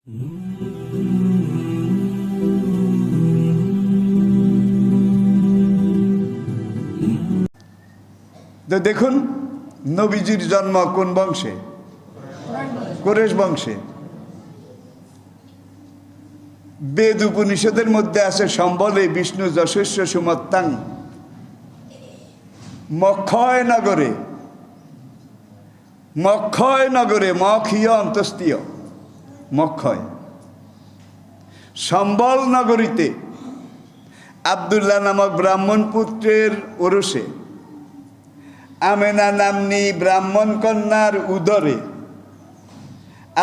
দেখুন নবীজির জন্ম কোন বংশে? কুরাইশ বংশে। বেদ উপনিষদের মধ্যে আছে সম্বলে বিষ্ণু যশস্য সুমত্তাং মক্ষয় নগরে, মক্ষয় নগরে, মক্ষীয় অন্তস্তীয়, মক্ষয় সম্বল নগরীতে আব্দুল্লাহ নামক ব্রাহ্মণ পুত্রের ওরসে আমেনা নামনি ব্রাহ্মণ কন্যার উদরে,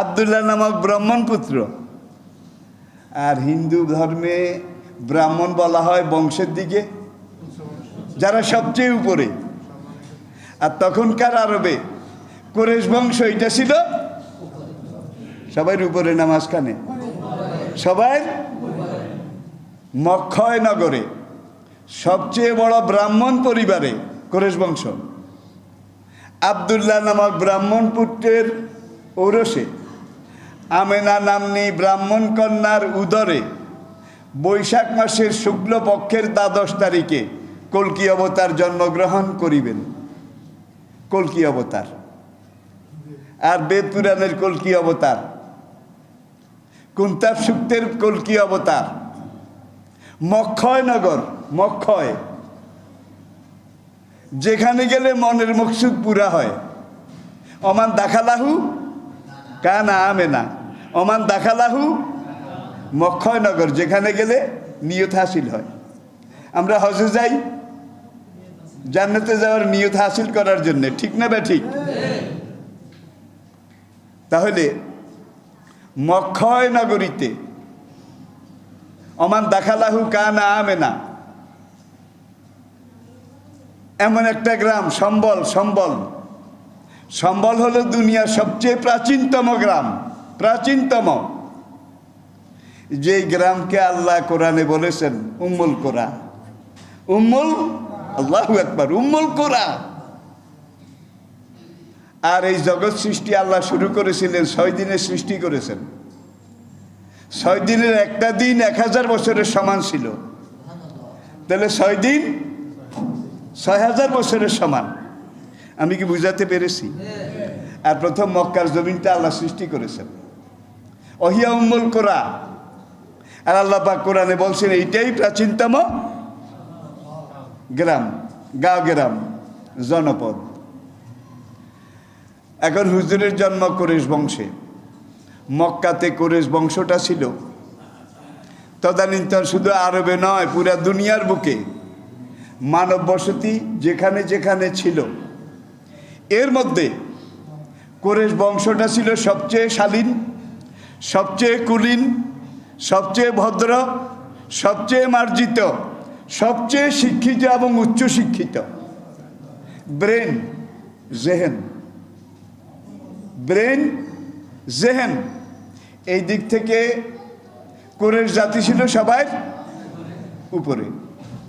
আব্দুল্লাহ নামক ব্রাহ্মণ পুত্র। আর হিন্দু ধর্মে ব্রাহ্মণ বলা হয় বংশের দিকে যারা সবচেয়ে উপরে। আর তখনকার আরবে কুরাইশ বংশ এটা ছিল সবাই উপরে, নামাজখানে সবাই। মক্ষয় নগরে সবচেয়ে বড় ব্রাহ্মণ পরিবারে কুরাইশ বংশ, আব্দুল্লাহ নামক ব্রাহ্মণ পুত্রের ঔরসে আমেনা নামনি ব্রাহ্মণ কন্যার উদরে বৈশাখ মাসের শুক্ল পক্ষের ১২ তারিখে কল্কি অবতার জন্মগ্রহণ করিবেন। কল্কি অবতার আর বেদ পুরাণের কল্কি অবতার, কুন্তাব সূক্তের কল্কি অবতার। মক্ষয় নগর, মক্ষয় যেখানে গেলে মনের মকসুদ পুরা হয়। অমান দাখালাহু কানা আমেনা, অমান দাখালাহু মক্ষয় নগর, যেখানে গেলে নিয়ত হাসিল হয়। আমরা হজে যাই জান্নাতে যাওয়ার নিয়ত হাসিল করার জন্য, ঠিক না বে ঠিক? তাহলে মক্ষয় নগরীতে অমান দাখালাহু কানা আমেনা এমন একটা গ্রাম সম্বল। সম্বল, সম্বল হলো দুনিয়ার সবচেয়ে প্রাচীনতম গ্রাম, প্রাচীনতম। যে গ্রামকে আল্লাহ কোরআনে বলেছেন উম্মুল কোরা, উম্মুল, আল্লাহু আকবার, উম্মুল কোরা। আর এই জগৎ সৃষ্টি আল্লাহ শুরু করেছিলেন 6 দিনে সৃষ্টি করেছেন। 6 দিনের একটা দিন 1000 বছরের সমান ছিল। তাহলে 6 দিন 6000 বছরের সমান। আমি কি বুঝাতে পেরেছি? আর প্রথম মক্কার জমিনটা আল্লাহ সৃষ্টি করেছেন, ওহিয়া উম্মুল কোরা। আর আল্লাহ পাক কোরআনে বলছেন এইটাই প্রাচীনতম গ্রাম, গাঁও গ্রাম, জনপদ। এখন হুজুরের জন্ম কুরাইশ বংশে। মক্কাতে কুরাইশ বংশটা ছিল তদানীন্তন শুধু আরবে নয়, পুরা দুনিয়ার বুকে মানব বসতি যেখানে যেখানে ছিল, এর মধ্যে কুরাইশ বংশটা ছিল সবচেয়ে শালীন, সবচেয়ে কুলীন, সবচেয়ে ভদ্র, সবচেয়ে মার্জিত, সবচেয়ে শিক্ষিত এবং উচ্চ শিক্ষিত। ব্রেন, জেহেন, ব্রেন, জেহেন, এই দিক থেকে কুরাইশ জাতি ছিল সবার উপরে।